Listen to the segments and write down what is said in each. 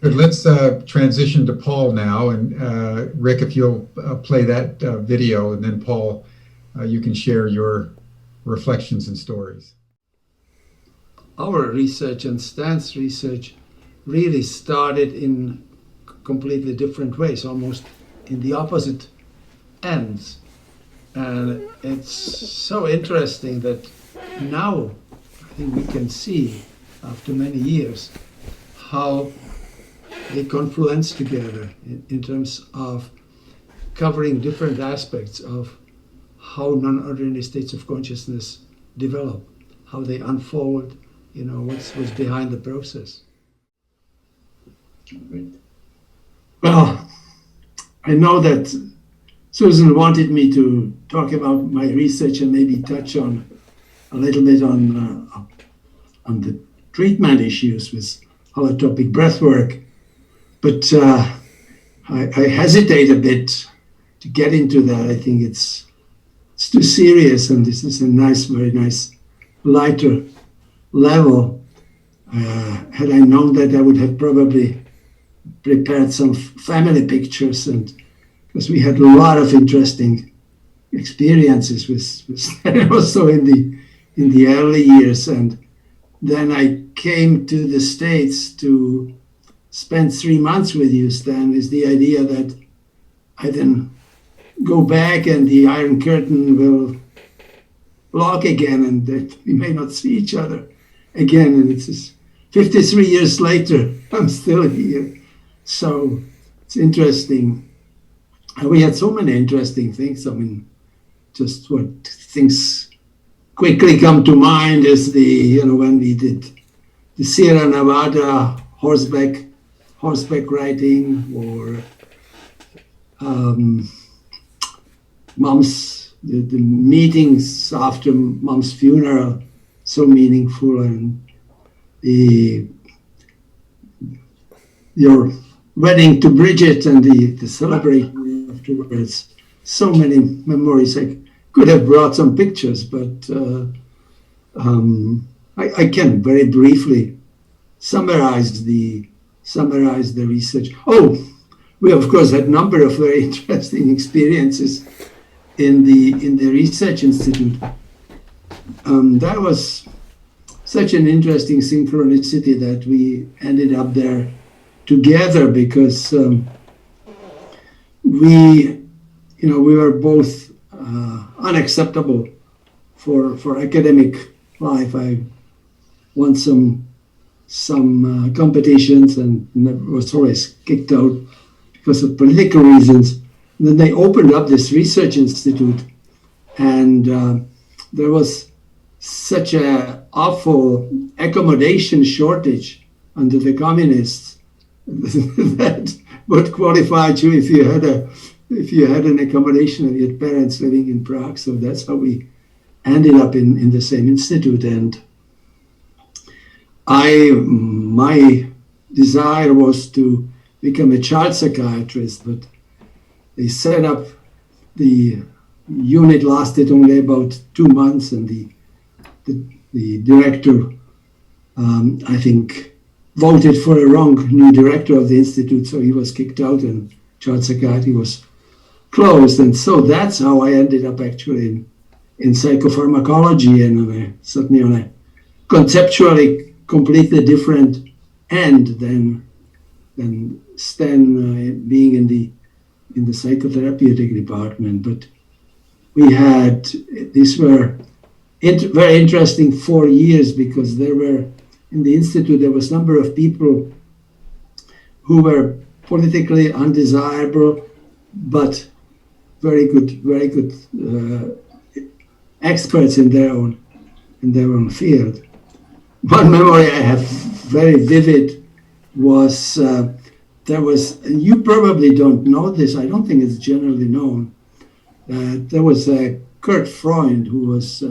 Good. Let's transition to Paul now. And Rick, if you'll play that video, and then Paul, you can share your reflections and stories. Our research and Stan's research really started in completely different ways, almost in the opposite ends. And it's so interesting that now I think we can see, after many years, how they confluence together in terms of covering different aspects of how non-ordinary states of consciousness develop, how they unfold, what's behind the process. Well, I know that Susan wanted me to talk about my research and maybe touch on a little bit on the treatment issues with holotropic breathwork, but I hesitate a bit to get into that. I think it's too serious, and this is a very nice, lighter level. Had I known that, I would have probably prepared some family pictures, and because we had a lot of interesting experiences with also in the early years. And then I came to the States to spend 3 months with you, Stan, with the idea that I then go back and the Iron Curtain will lock again, and that we may not see each other again. And it's just 53 years later, I'm still here. So it's interesting. We had so many interesting things. I mean, just what things quickly come to mind is when we did the Sierra Nevada horseback riding, or the meetings after Mom's funeral, so meaningful, and your wedding to Bridget and the celebration afterwards. So many memories. I could have brought some pictures, but I can very briefly summarize the research. Oh, we of course had a number of very interesting experiences in the research institute. That was such an interesting synchronicity that we ended up there together, because we were both unacceptable for academic life. I won some competitions and was always kicked out because of political reasons. And then they opened up this research institute, and there was such an awful accommodation shortage under the communists that would qualify you if you had an accommodation and you had parents living in Prague. So that's how we ended up in the same institute. And my desire was to become a child psychiatrist, but they set up the unit, lasted only about 2 months, and the director, I think, voted for a wrong new director of the institute, so he was kicked out and child psychiatry was closed. And so that's how I ended up actually in psychopharmacology, and certainly on a conceptually completely different end than Stan being in the psychotherapeutic department. But these were very interesting 4 years, because there were, in the institute, there was a number of people who were politically undesirable, but very good experts in their own field. One memory I have very vivid was there was, and you probably don't know this, I don't think it's generally known, there was Kurt Freund, who was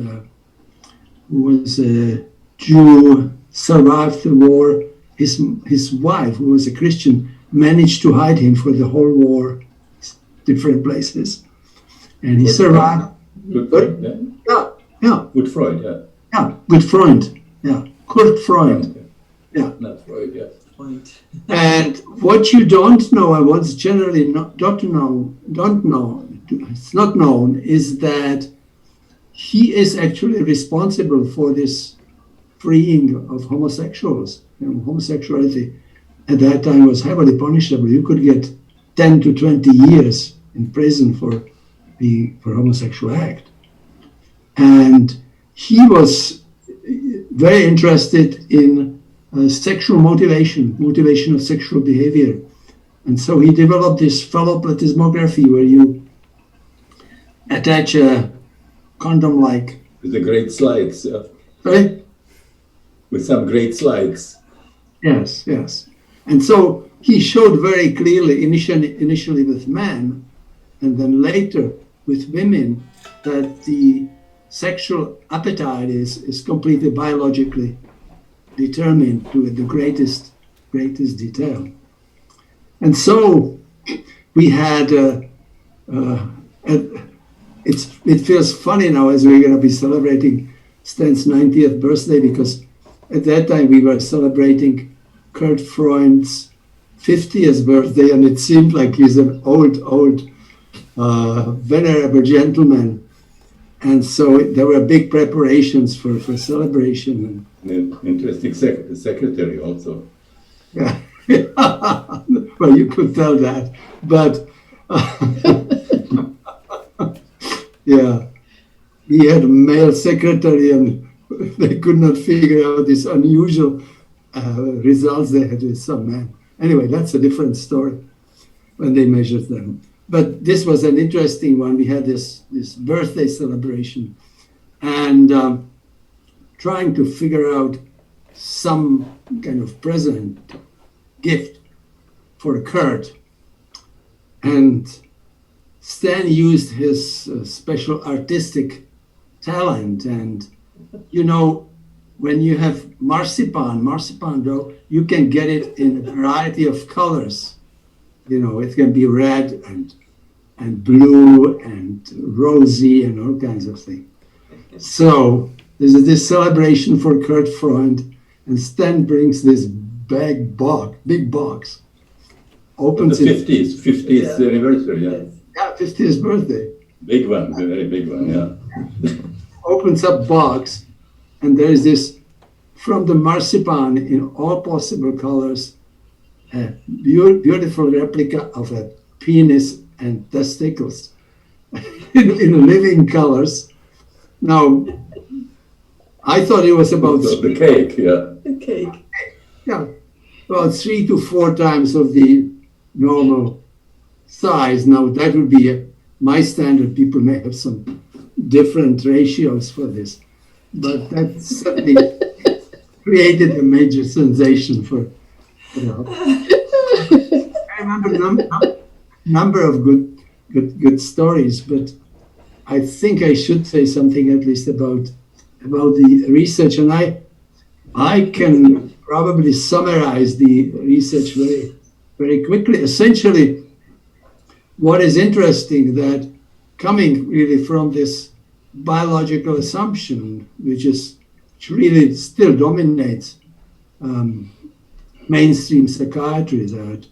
a Jew, survived the war. His wife, who was a Christian, managed to hide him for the whole war, different places, and he survived. Good Freud, yeah. Yeah. Good Freud, yeah. Yeah, good Freund. Yeah, Kurt Freund. Okay. Yeah. Not Freud, yeah. point. And what you don't know, and what's generally don't know, it's not known, is that he is actually responsible for this freeing of homosexuals. Homosexuality at that time was heavily punishable. You could get 10 to 20 years in prison for homosexual act. And he was very interested in sexual motivation of sexual behavior. And so he developed this phalloplasmography where you attach a condom-like. With the great slides. Sorry? With some great slides. Yes, yes. And so he showed very clearly, initially with men, and then later with women, that the sexual appetite is completely biologically determined to the greatest detail. And so we had, it feels funny now as we're going to be celebrating Stan's 90th birthday, because at that time we were celebrating Kurt Freund's 50th birthday, and it seemed like he's an old, venerable gentleman. And so there were big preparations for celebration. And interesting secretary also. Yeah. Well, you could tell that, but yeah, he had a male secretary, and they could not figure out these unusual results they had with some men. Anyway, that's a different story when they measured them. But this was an interesting one. We had this birthday celebration, and trying to figure out some kind of present gift for Kurt. And Stan used his special artistic talent. And, you know, when you have marzipan dough, you can get it in a variety of colors. You know, it can be red and blue and rosy and all kinds of things. So there's this celebration for Kurt Freund, and Stan brings this big box, opens the it. 50th anniversary, yeah. Yeah, 50th birthday. Big one, a very big one, yeah. Opens up box, and there is this, from the marzipan in all possible colors, a beautiful replica of a penis and testicles in living colors. Now, I thought it was about the cake, yeah. The cake. Yeah, about 3 to 4 times of the normal size. Now, that would be my standard. People may have some different ratios for this, but that certainly created a major sensation for. I remember a number of good stories, but I think I should say something at least about the research, and I can probably summarize the research very, very quickly. Essentially, what is interesting that coming really from this biological assumption, which really still dominates mainstream psychiatry, that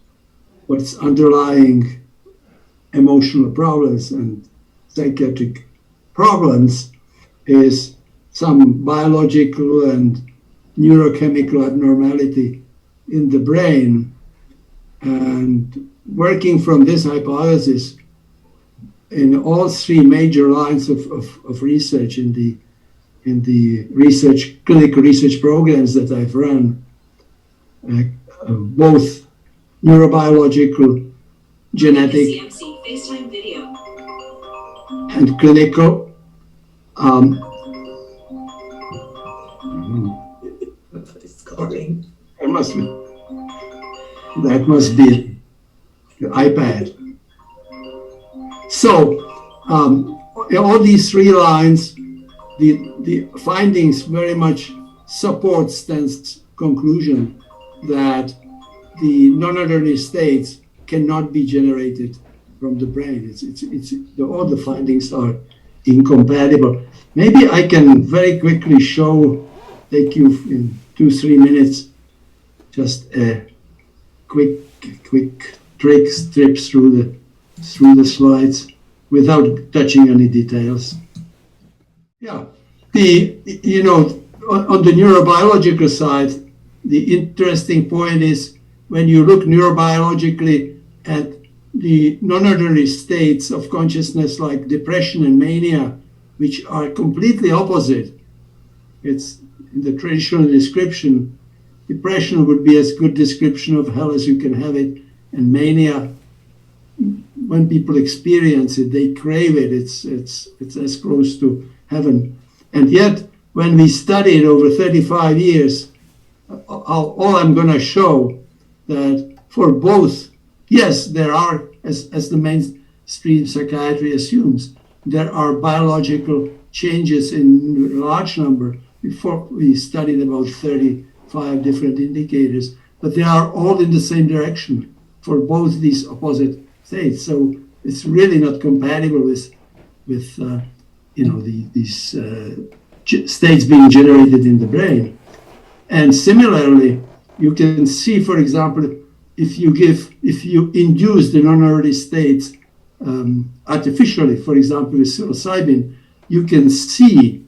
what's underlying emotional problems and psychiatric problems is some biological and neurochemical abnormality in the brain. And working from this hypothesis in all 3 major lines of research in the clinical research programs that I've run, both neurobiological, genetic, and clinical. It's calling. That must be the iPad. So, in all these 3 lines, the findings very much support Stan's conclusion that the non-ordinary states cannot be generated from the brain. All the findings are incompatible. Maybe I can very quickly take you in 2-3 minutes, just a quick trips through the slides without touching any details. Yeah, on the neurobiological side, the interesting point is when you look neurobiologically at the non-ordinary states of consciousness like depression and mania, which are completely opposite. It's in the traditional description, depression would be as good description of hell as you can have it, and mania, when people experience it, they crave it. It's as close to heaven. And yet, when we studied over 35 years, all I'm going to show that for both, yes, there are, as the mainstream psychiatry assumes, there are biological changes in large number. Before we studied about 35 different indicators, but they are all in the same direction for both these opposite states. So it's really not compatible with these states being generated in the brain. And similarly, you can see, for example, if you induce the non-early states artificially, for example, with psilocybin, you can see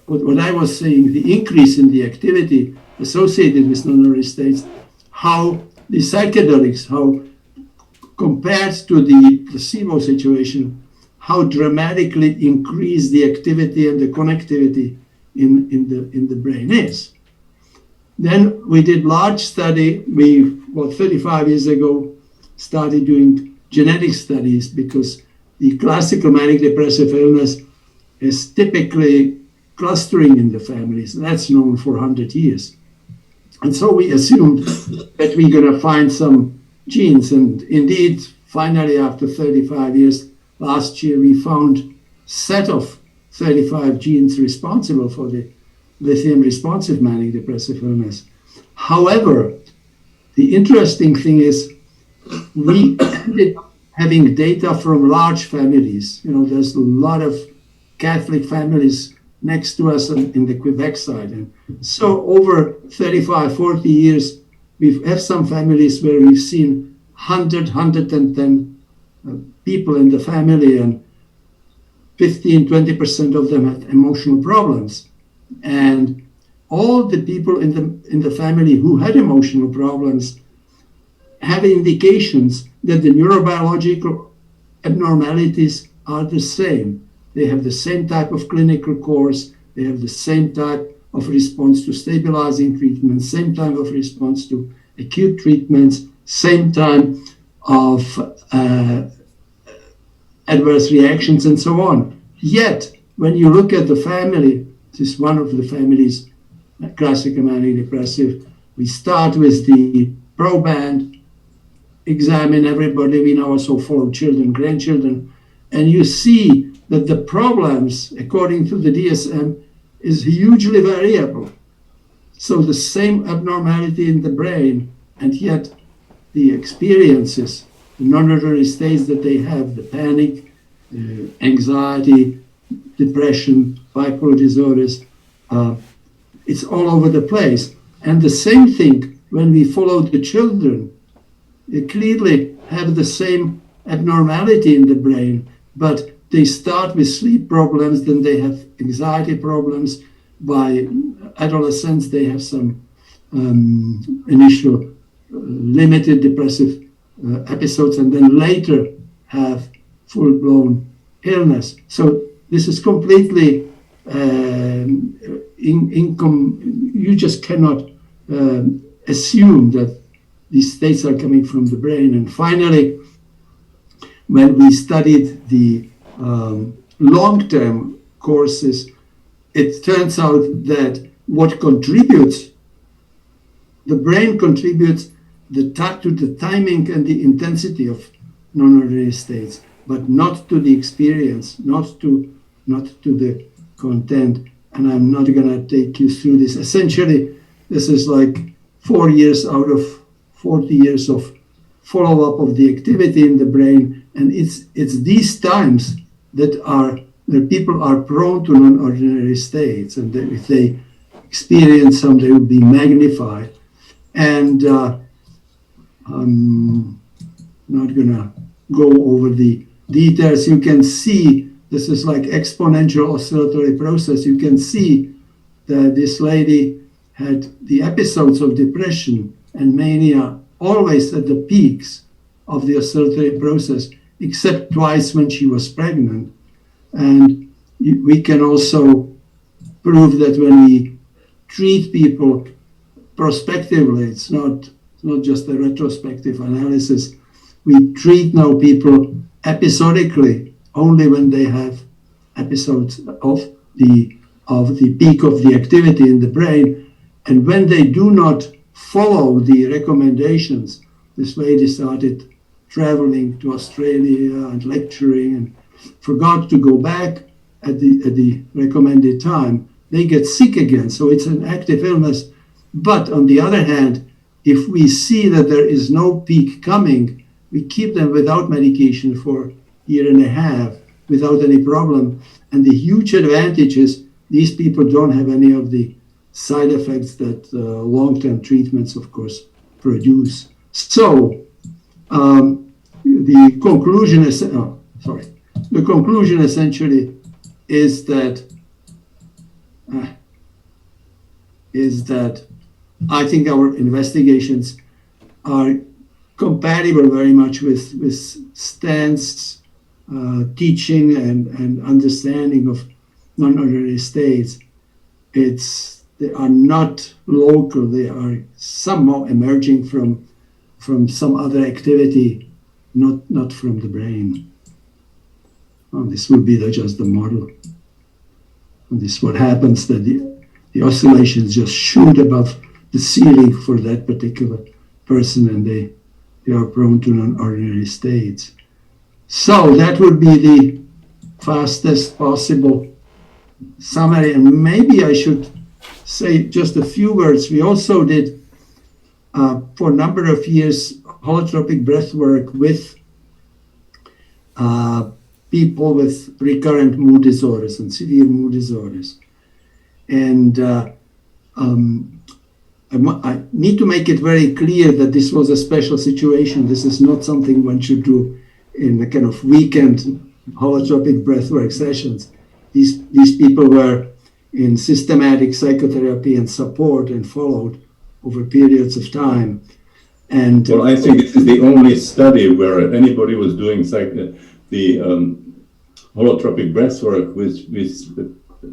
what I was saying, the increase in the activity associated with non-early states, how the psychedelics, how compared to the placebo situation, how dramatically increased the activity and the connectivity in the brain is. Then we did large study. We, 35 years ago, started doing genetic studies because the classical manic depressive illness is typically clustering in the families. That's known for 100 years. And so we assumed that we're going to find some genes. And indeed, finally, after 35 years, last year, we found a set of 35 genes responsible for the lithium-responsive manic depressive illness. However, the interesting thing is we ended up having data from large families. There's a lot of Catholic families next to us in the Quebec side. And so over 35, 40 years, we have some families where we've seen 100, 110 people in the family, and 15, 20% of them had emotional problems. And all the people in the family who had emotional problems have indications that the neurobiological abnormalities are the same. They have the same type of clinical course. They have the same type of response to stabilizing treatments, same type of response to acute treatments, same time of adverse reactions, and so on. Yet, when you look at the family, this is one of the families, classical manic depressive, we start with the proband, examine everybody we know, so follow children, grandchildren, and you see that the problems, according to the DSM, is hugely variable. So the same abnormality in the brain, and yet the experiences, the non-ordinary states that they have, the panic, anxiety, depression, bipolar disorders, it's all over the place. And the same thing when we follow the children, they clearly have the same abnormality in the brain, but they start with sleep problems, then they have anxiety problems. By adolescence, they have some initial limited depressive episodes, and then later have full-blown illness. So this is completely you just cannot assume that these states are coming from the brain. And finally, when we studied the long-term courses, it turns out that what contributes, the brain contributes to the timing and the intensity of non-ordinary states, but not to the experience, not to the content. And I'm not going to take you through this. Essentially, this is like 4 years out of 40 years of follow-up of the activity in the brain. And it's these times that where people are prone to non-ordinary states, and if they experience some, they will be magnified. And I'm not gonna go over the details. You can see this is like exponential oscillatory process. You can see that this lady had the episodes of depression and mania always at the peaks of the oscillatory process, except twice when she was pregnant. And we can also prove that when we treat people prospectively, it's not just a retrospective analysis. We treat now people episodically only when they have episodes of the peak of the activity in the brain. And when they do not follow the recommendations, this lady started traveling to Australia and lecturing and forgot to go back at the recommended time. They get sick again, so it's an active illness. But on the other hand, if we see that there is no peak coming, we keep them without medication for a year and a half without any problem. And the huge advantage is these people don't have any of the side effects that long-term treatments, of course, produce. So the conclusion essentially is that I think our investigations are compatible very much with Stan's teaching and understanding of non-ordinary states. They are not local. They are somehow emerging from some other activity, not from the brain. This would be just the model. And this is what happens, that the oscillations just shoot above the ceiling for that particular person, and they are prone to non-ordinary states. So that would be the fastest possible summary. And maybe I should say just a few words. We also did, for a number of years, holotropic breath work with people with recurrent mood disorders and severe mood disorders. And I need to make it very clear that this was a special situation. This is not something one should do in a kind of weekend holotropic breathwork sessions. These people were in systematic psychotherapy and support and followed over periods of time. And well, I think this is the only study where anybody was doing the holotropic breathwork with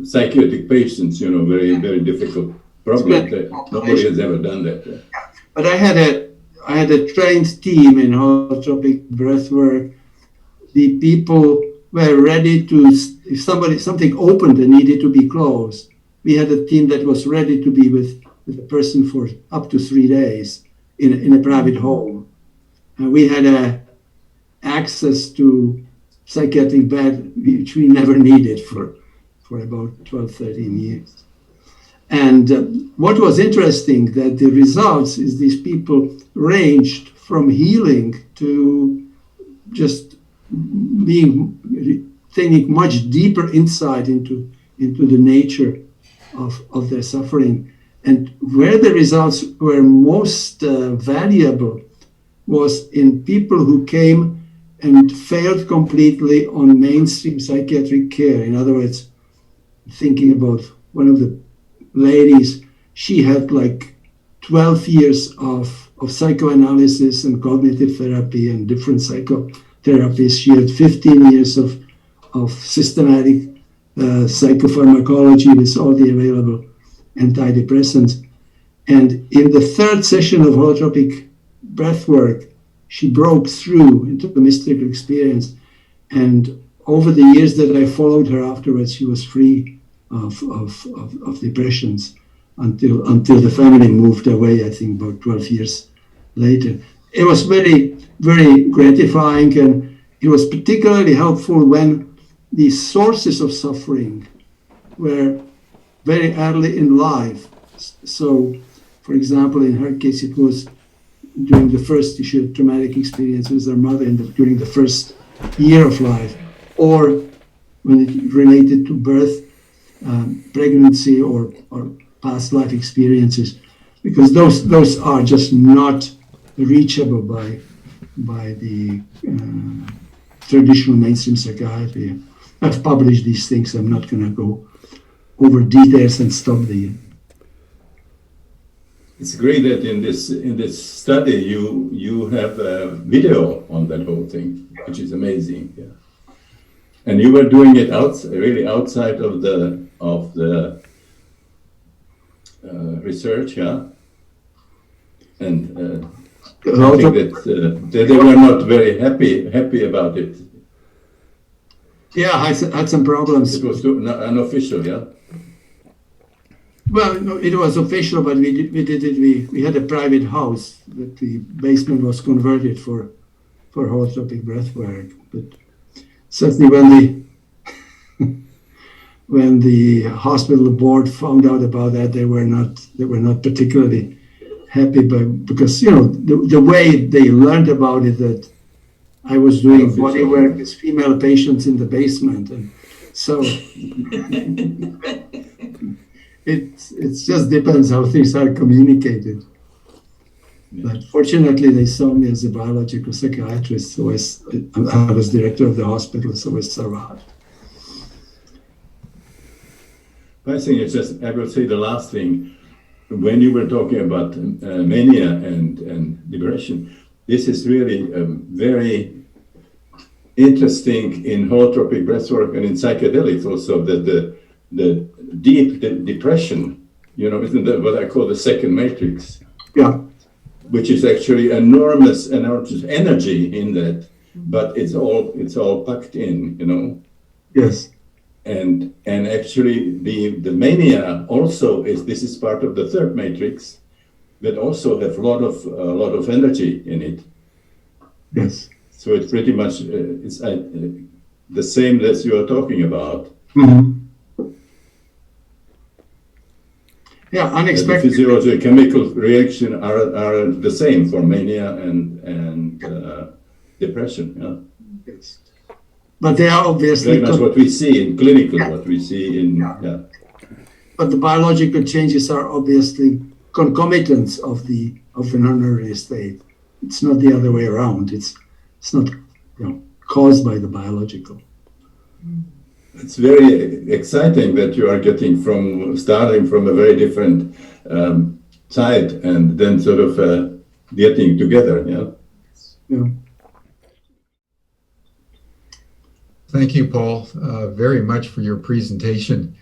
psychiatric patients. Very, very difficult problem. Nobody has ever done that. But I had a trained team in holotropic breathwork. The people were ready to, if something opened and needed to be closed, we had a team that was ready to be with the person for up to 3 days in a private home. We had access to psychiatric bed, which we never needed for about 12, 13 years. And what was interesting, that the results is these people ranged from healing to just taking much deeper insight into the nature of their suffering. And where the results were most valuable was in people who came and failed completely on mainstream psychiatric care. In other words, thinking about one of the ladies, she had like 12 years of psychoanalysis and cognitive therapy and different psychotherapies. She had 15 years of systematic psychopharmacology with all the available antidepressants. And in the third session of holotropic breathwork, she broke through into the mystical experience. And over the years that I followed her afterwards, she was free of depressions until the family moved away, I think about 12 years later. It was very, very gratifying, and it was particularly helpful when the sources of suffering were very early in life. So, for example, in her case, it was during the first, she had traumatic experience with her mother during the first year of life, or when it related to birth, pregnancy, or past life experiences, because those are just not reachable by the traditional mainstream psychiatry. I've published these things. I'm not going to go over details and stop the. It's great that in this study you have a video on that whole thing, which is amazing. Yeah. And you were doing it really outside of the research, yeah. And I think that they were not very happy about it. Yeah, I had some problems. It was unofficial, yeah. Well, no, it was official, but we did it. We had a private house that the basement was converted for holotropic breath work. But certainly, when the hospital board found out about that, they were not particularly happy, because the way they learned about it, that I was doing body work with female patients in the basement, and so. It just depends how things are communicated. Yeah. But fortunately, they saw me as a biological psychiatrist, so I was director of the hospital, so I survived. I think it's just, I will say the last thing. When you were talking about mania and depression, this is really very interesting in holotropic breathwork and in psychedelics also, that the deep depression, isn't that what I call the second matrix? Yeah. Which is actually enormous energy in that, but it's all packed in, Yes. And actually the mania also this is part of the third matrix that also have a lot of energy in it. Yes. So it's pretty much it's the same as you are talking about. Mm-hmm. Yeah, unexpected. The physiological chemical reaction are the same for mania and depression. Yeah. Yes. But they are obviously very much what we see in clinical, what we see in. Yeah. But the biological changes are obviously concomitants of the non-ordinary state. It's not the other way around. It's not caused by the biological. It's very exciting that you are starting from a very different side and then sort of getting together. Yeah. Thank you, Paul, very much for your presentation.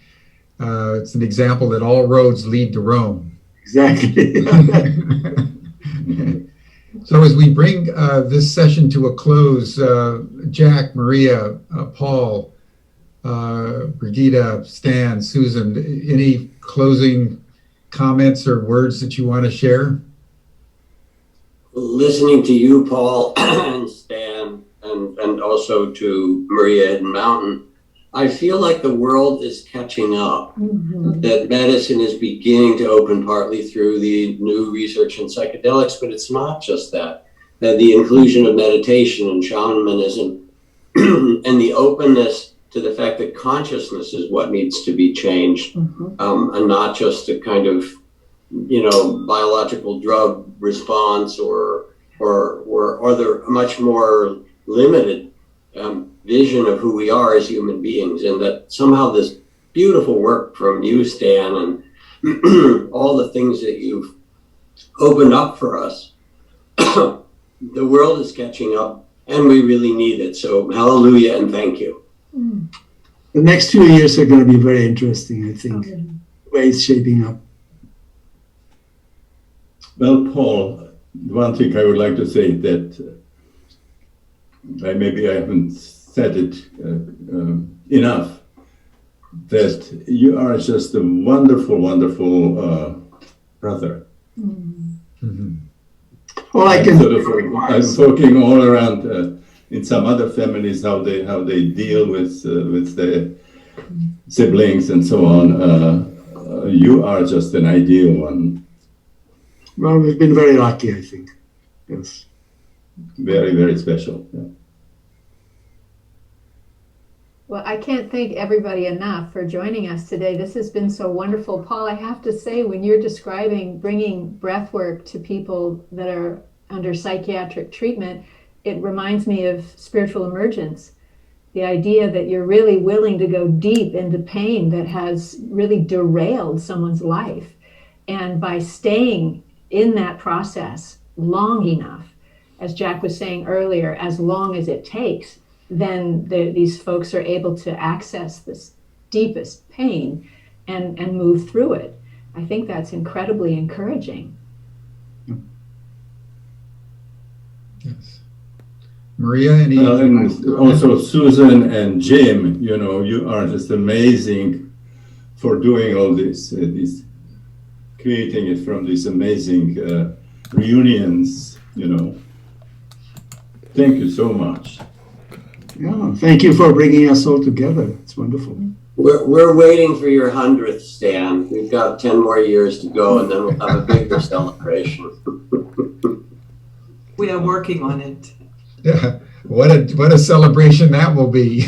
It's an example that all roads lead to Rome. Exactly. So as we bring this session to a close, Jack, Maria, Paul, Brigitte, Stan, Susan, any closing comments or words that you want to share? Listening to you, Paul, and Stan, and also to Maria and Mountain, I feel like the world is catching up, that medicine is beginning to open partly through the new research in psychedelics, but it's not just that the inclusion of meditation and shamanism and the openness to the fact that consciousness is what needs to be changed, and not just a kind of, biological drug response or the much more limited vision of who we are as human beings, and that somehow this beautiful work from you, Stan, and all the things that you've opened up for us, the world is catching up, and we really need it. So hallelujah and thank you. The next 2 years are going to be very interesting, I think, the way it's shaping up. Well, Paul, one thing I would like to say that maybe I haven't said it enough, that you are just a wonderful, wonderful brother. Mm-hmm. Well, I'm talking all around in some other families how they deal with their siblings and so on. You are just an ideal one. Well, we've been very lucky, I think. Yes. Very, very special. Yeah. Well, I can't thank everybody enough for joining us today. This has been so wonderful. Paul, I have to say, when you're describing bringing breath work to people that are under psychiatric treatment, it reminds me of spiritual emergence. The idea that you're really willing to go deep into pain that has really derailed someone's life. And by staying in that process long enough, as Jack was saying earlier, as long as it takes, then these folks are able to access this deepest pain and move through it. I think that's incredibly encouraging. Yes. Maria, any? And also Susan and Jim, you know, you are just amazing for doing all this, creating it from these amazing reunions, you know. Thank you so much. Yeah, thank you for bringing us all together. It's wonderful. We're waiting for your 100th, Stan. We've got 10 more years to go, and then we'll have a bigger celebration. We are working on it. Yeah, what a celebration that will be.